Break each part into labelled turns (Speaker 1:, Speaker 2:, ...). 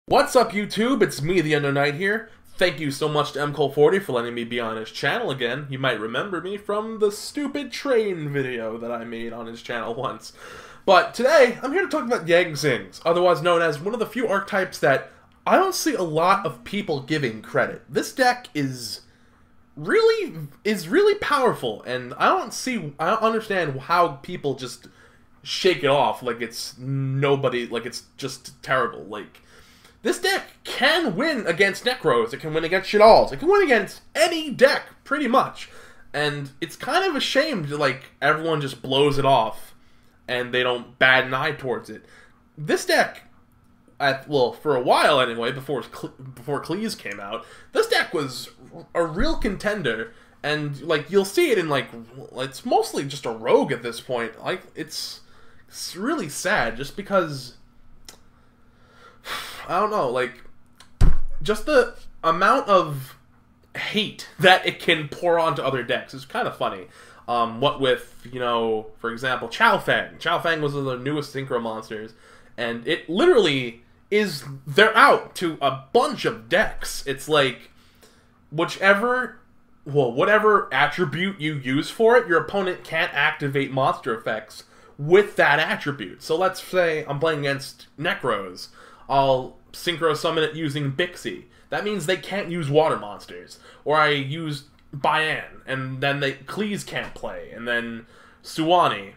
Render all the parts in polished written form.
Speaker 1: What's up, YouTube? It's me, Theunownknight here. Thank you so much to YangZings for letting me be on his channel again. You might remember me from the stupid train video that I made on his channel once. But today, I'm here to talk about YangZings, otherwise known as one of the few archetypes that I don't see a lot of people giving credit. This deck is really powerful, and I don't understand how people just shake it off like it's it's just terrible. Like, this deck can win against Necros, it can win against Shadalls, it can win against any deck, pretty much. And it's kind of a shame to, like, everyone just blows it off and they don't bat an eye towards it. This deck, for a while anyway, before Cleese came out, this deck was a real contender, and, like, you'll see it in, like, it's mostly just a rogue at this point. Like, it's really sad, just because, I don't know, like, just the amount of hate that it can pour onto other decks is kind of funny. What with, you know, for example, Chao-Fang. Chao-Fang was one of the newest Synchro monsters, and it literally they're out to a bunch of decks. It's like, whatever attribute you use for it, your opponent can't activate monster effects with that attribute. So let's say I'm playing against Necros. I'll synchro summon it using Bixie. That means they can't use water monsters. Or I use Bayan, and then Cleese can't play. And then Suwani,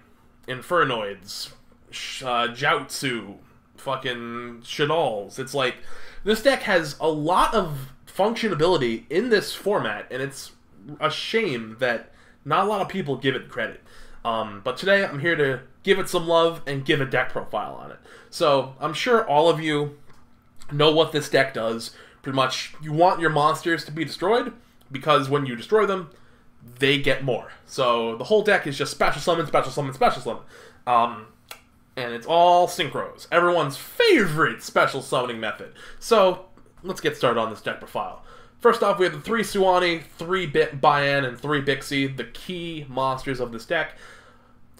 Speaker 1: Infernoids, Jiaotsu, fucking Shadalls. It's like, this deck has a lot of functionability in this format, and it's a shame that not a lot of people give it credit. But today I'm here to give it some love and give a deck profile on it. So I'm sure all of you know what this deck does. Pretty much, you want your monsters to be destroyed, because when you destroy them, they get more. So the whole deck is just special summon, special summon, special summon. And it's all synchros. Everyone's favorite special summoning method. So let's get started on this deck profile. First off, we have the 3 Suwani, 3 Bayan, and 3 Bixie, the key monsters of this deck.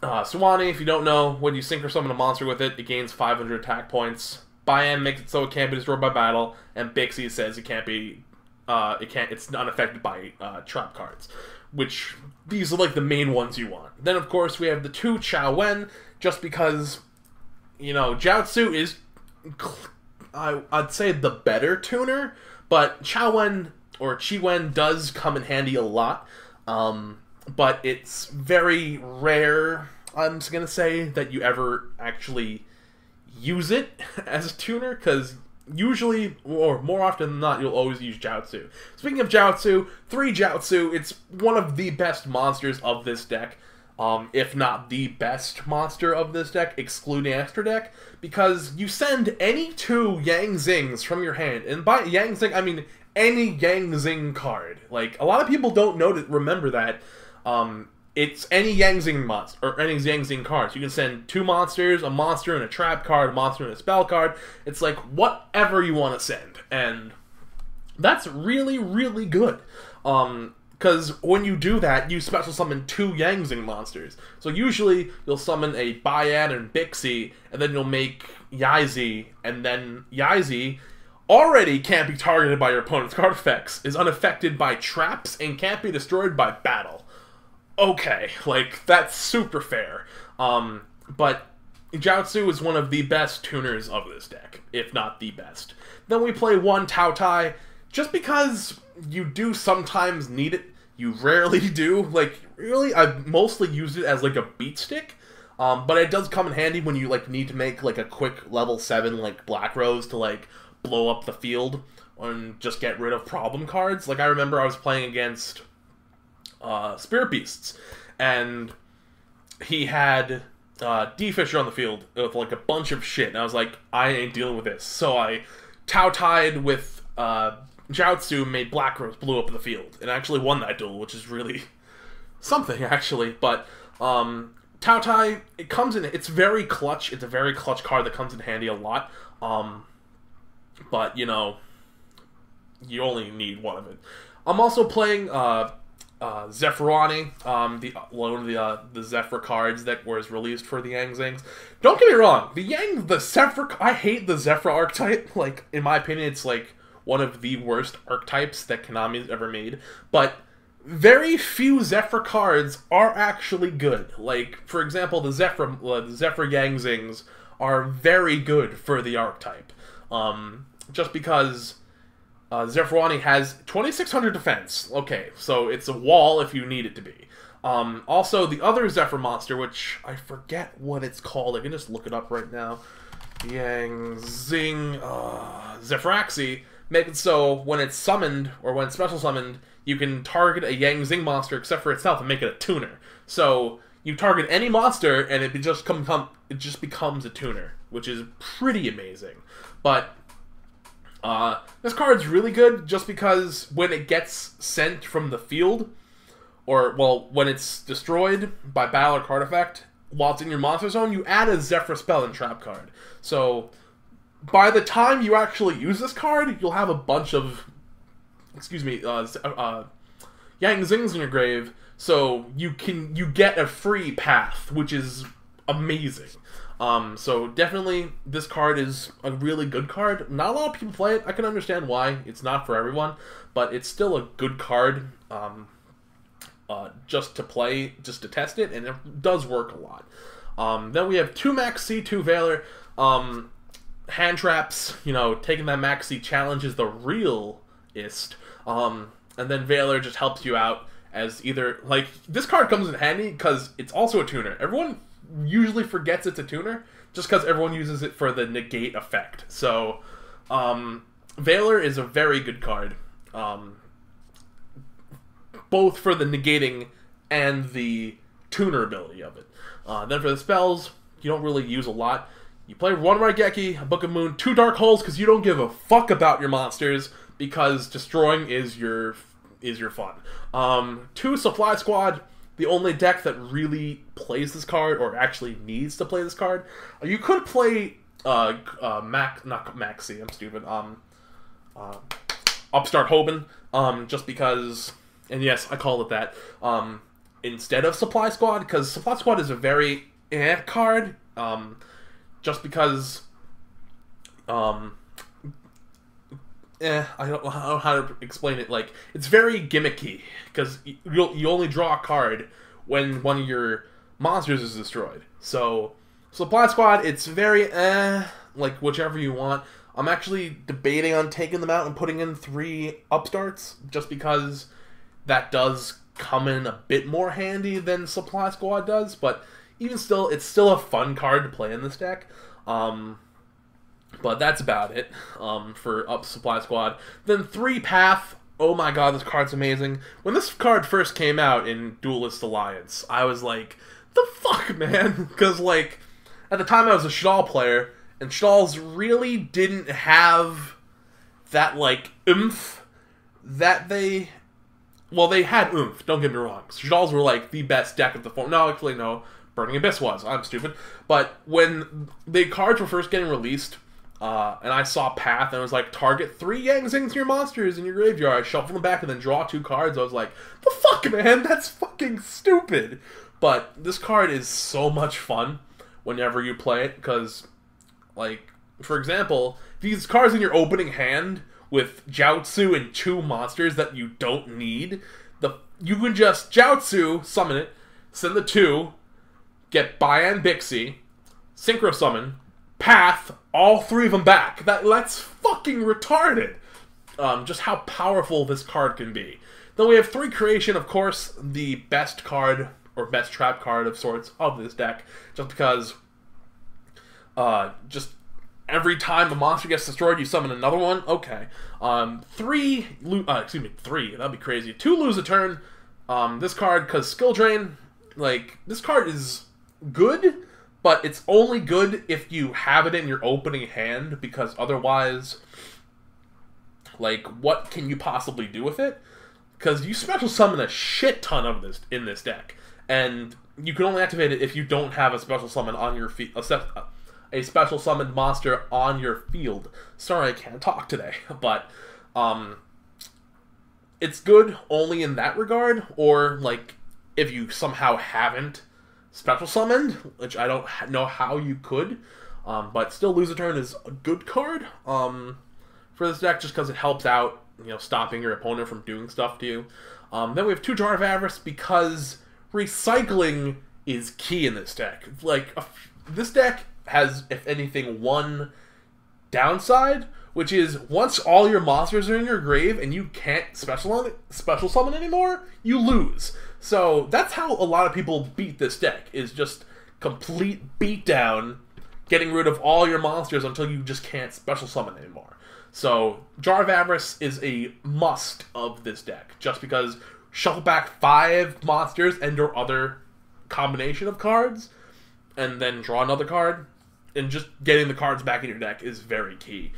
Speaker 1: Suwani, if you don't know, when you synchro summon a monster with it, it gains 500 attack points. Bayan makes it so it can't be destroyed by battle, and Bixie says it can't be, it's unaffected by trap cards. Which, these are like the main ones you want. Then, of course, we have the 2 Chao-Wen, just because, you know, Jiaotsu is, I'd say, the better tuner, but Chao-Wen, or Chi-Wen, does come in handy a lot. But it's very rare, I'm just gonna say, that you ever actually use it as a tuner, because usually, or more often than not, you'll always use Jiaotsu. Speaking of Jiaotsu, 3 Jiaotsu, it's one of the best monsters of this deck, if not the best monster of this deck, excluding extra deck, because you send any 2 YangZings from your hand, and by YangZing, I mean any YangZing card. Like, a lot of people don't remember that. It's any YangZing monster, or any YangZing cards. You can send 2 monsters, a monster and a trap card, a monster and a spell card. It's like, whatever you want to send. And that's really, really good. Because when you do that, you special summon 2 YangZing monsters. So usually, you'll summon a Bayan and Bixie, and then you'll make Yaizi, and then Yaizi already can't be targeted by your opponent's card effects, is unaffected by traps, and can't be destroyed by battle. Okay, like, that's super fair. But Jiaotsu is one of the best tuners of this deck, if not the best. Then we play 1 Taotai, just because you do sometimes need it. You rarely do. Like, really, I've mostly used it as, like, a beat stick. But it does come in handy when you, like, need to make, like, a quick level 7, like, Black Rose to, like, blow up the field and just get rid of problem cards. Like, I remember I was playing against Spirit Beasts, and he had D-Fisher on the field with, like, a bunch of shit, and I was like, I ain't dealing with this. So I Taotied with Jiaotsu, made Black Rose, blew up the field, and actually won that duel, which is really something, actually. But Taotai, it's very clutch. It's a very clutch card that comes in handy a lot. But, you know, you only need 1 of it. I'm also playing Zephyr, one of the Zephyr cards that was released for the YangZings. Don't get me wrong, the Zephyr, I hate the Zephyr archetype. Like, in my opinion, it's like one of the worst archetypes that Konami's ever made. But very few Zephyr cards are actually good. Like, for example, the Zephyr YangZings are very good for the archetype. Just because Zephyr has 2600 defense. Okay, so it's a wall if you need it to be. Also, the other Zephyr monster, which I forget what it's called. I can just look it up right now. YangZing Zephyraxi. Make it so when it's summoned, or when it's special summoned, you can target a YangZing monster except for itself and make it a tuner. So you target any monster and it just becomes a tuner, which is pretty amazing. But this card's really good just because when it gets sent from the field, or, well, when it's destroyed by battle or card effect, while it's in your monster zone, you add a Zephyr spell and trap card. So by the time you actually use this card, you'll have a bunch of, YangZings in your grave, so you get a free path, which is amazing. So definitely this card is a really good card. Not a lot of people play it. I can understand why. It's not for everyone, but it's still a good card just to play, just to test it, and it does work a lot. Then we have 2 Max C, 2 Valor. Hand traps, taking that Max C challenge is the realest. And then Valor just helps you out as either, like, this card comes in handy because it's also a tuner. Everyone usually forgets it's a tuner just because everyone uses it for the negate effect. So Valor is a very good card, both for the negating and the tuner ability of it. Then for the spells, you don't really use a lot. You play 1 Raigeki, a Book of Moon, 2 Dark Holes because you don't give a fuck about your monsters, because destroying is your fun. 2 Supply Squad, the only deck that really plays this card, or actually needs to play this card. You could play not Maxi, I'm stupid. Upstart Hoban, just because, and yes, I call it that, instead of Supply Squad, because Supply Squad is a very card, just because I don't know how to explain it. Like, it's very gimmicky because you only draw a card when one of your monsters is destroyed. So Supply Squad, it's very like whichever you want. I'm actually debating on taking them out and putting in 3 upstarts just because that does come in a bit more handy than Supply Squad does, but even still, it's still a fun card to play in this deck. But that's about it for Supply Squad. Then 3 Path. Oh my god, this card's amazing. When this card first came out in Duelist Alliance, I was like, the fuck, man? Because, like, at the time I was a Shadal player, and Shadals really didn't have that, like, oomph that they... Well, they had oomph, don't get me wrong. Shadals were, like, the best deck of the form. No, actually, no. Burning Abyss was. I'm stupid. But when the cards were first getting released, and I saw Path, and it was like, target 3 YangZings to your monsters in your graveyard, shuffle them back, and then draw 2 cards, I was like, the fuck, man? That's fucking stupid. But this card is so much fun whenever you play it, because, like, for example, these cards in your opening hand with Jiaozu and 2 monsters that you don't need, you can just Jiaozu, summon it, send the 2, get Bayan Bixie, Synchro Summon, Path, all 3 of them back. That's fucking retarded. Just how powerful this card can be. Then we have 3 Creation, of course, the best card, or best trap card of sorts, of this deck, just because just every time a monster gets destroyed, you summon another one. Okay. 3, that'd be crazy. 2 lose a turn. This card, because Skill Drain, like, this card is good, but it's only good if you have it in your opening hand, because otherwise, like, what can you possibly do with it? Because you special summon a shit ton of this in this deck, and you can only activate it if you don't have a special summon on your a special summoned monster on your field. Sorry, I can't talk today, but it's good only in that regard, or like if you somehow haven't special summoned, which I don't know how you could, but still lose a turn is a good card for this deck, just because it helps out, you know, stopping your opponent from doing stuff to you. Then we have 2 Jar of Avarice, because recycling is key in this deck. Like, this deck has, if anything, one downside, which is once all your monsters are in your grave and you can't special summon anymore, you lose. So that's how a lot of people beat this deck, is just complete beatdown, getting rid of all your monsters until you just can't special summon anymore. So Jar of Avarice is a must of this deck, just because shuffle back 5 monsters and or other combination of cards, and then draw another card, and just getting the cards back in your deck is very key.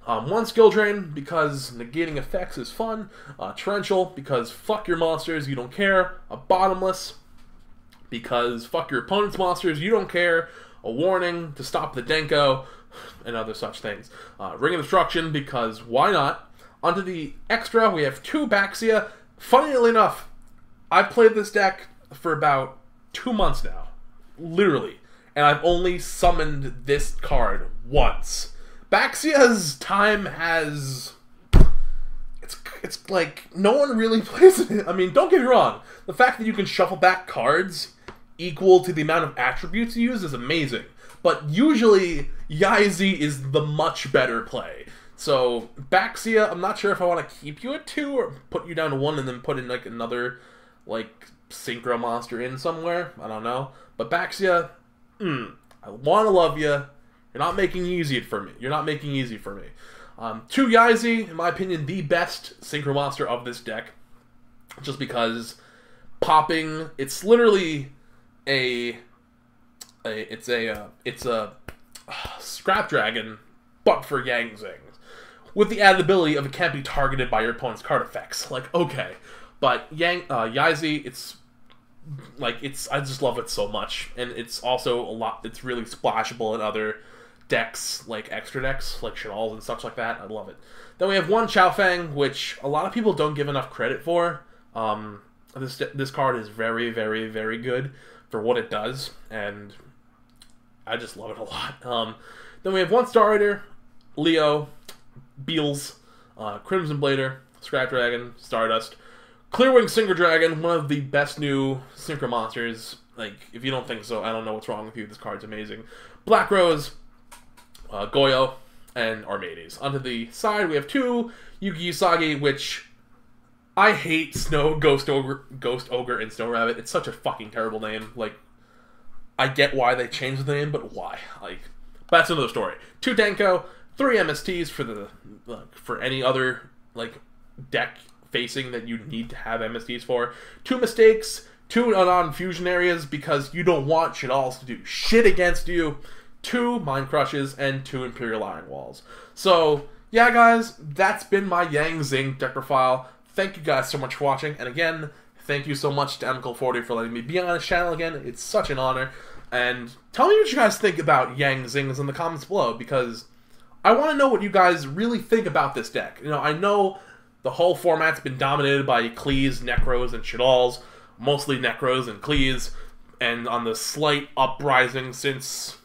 Speaker 1: 1 skill drain, because negating effects is fun. Torrential, because fuck your monsters, you don't care. A bottomless, because fuck your opponent's monsters, you don't care. A warning to stop the Denko, and other such things. Ring of Destruction, because why not? Onto the extra, we have 2 Baxia. Funnily enough, I've played this deck for about 2 months now. Literally. And I've only summoned this card once. Baxia's time has... It's like, no one really plays it. I mean, don't get me wrong. The fact that you can shuffle back cards equal to the amount of attributes you use is amazing. But usually, YangZing is the much better play. So, Baxia, I'm not sure if I want to keep you at 2 or put you down to 1 and then put in like another, like, synchro monster in somewhere. I don't know. But Baxia, I want to love you. You're not making it easy for me. 2 YangZing, in my opinion, the best synchro monster of this deck. Just because popping, it's literally it's a Scrap Dragon, but for YangZings. With the added ability of it can't be targeted by your opponent's card effects. Like, okay. But YangZing, I just love it so much. And it's also it's really splashable in other decks, like extra decks, like Shadalls and such like that. I love it. Then we have 1 Chaofeng, which a lot of people don't give enough credit for. This card is very, very, very good for what it does, and I just love it a lot. Then we have 1 Star Rider, Leo, Beals, Crimson Blader, Scrap Dragon, Stardust, Clearwing Synchro Dragon, one of the best new synchro monsters. Like, if you don't think so, I don't know what's wrong with you. This card's amazing. Black Rose, Goyo, and Armades. Onto the side, we have 2 Yugioh Sagi, which I hate Ghost Ogre, and Snow Rabbit. It's such a fucking terrible name. Like, I get why they changed the name, but why? Like, that's another story. 2 Denko, 3 MSTs for any other like deck facing that you need to have MSTs for. 2 Mistakes, 2 non-fusion areas because you don't want Shadalls to do shit against you. 2 Mind Crushes, and 2 Imperial Iron Walls. So, yeah guys, that's been my YangZing deck profile. Thank you guys so much for watching, and again, thank you so much to MKohl40 for letting me be on his channel again. It's such an honor. And tell me what you guys think about YangZings in the comments below, because I want to know what you guys really think about this deck. You know, I know the whole format's been dominated by Klees, Necros, and Shadalls. Mostly Necros and Klees, and on the slight uprising since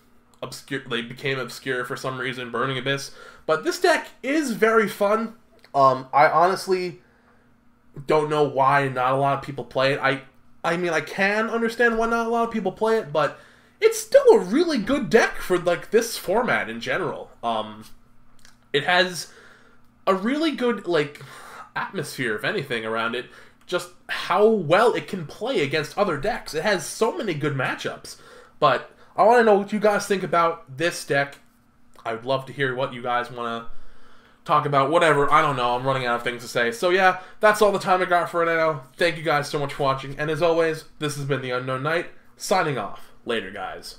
Speaker 1: they became obscure for some reason, Burning Abyss. But this deck is very fun. I honestly don't know why not a lot of people play it. I mean, I can understand why not a lot of people play it, but it's still a really good deck for like this format in general. It has a really good like atmosphere, if anything, around it. Just how well it can play against other decks. It has so many good matchups. But I want to know what you guys think about this deck. I would love to hear what you guys want to talk about. Whatever. I don't know. I'm running out of things to say. So yeah, that's all the time I got for now. Thank you guys so much for watching. And as always, this has been the Theunownknight, signing off. Later, guys.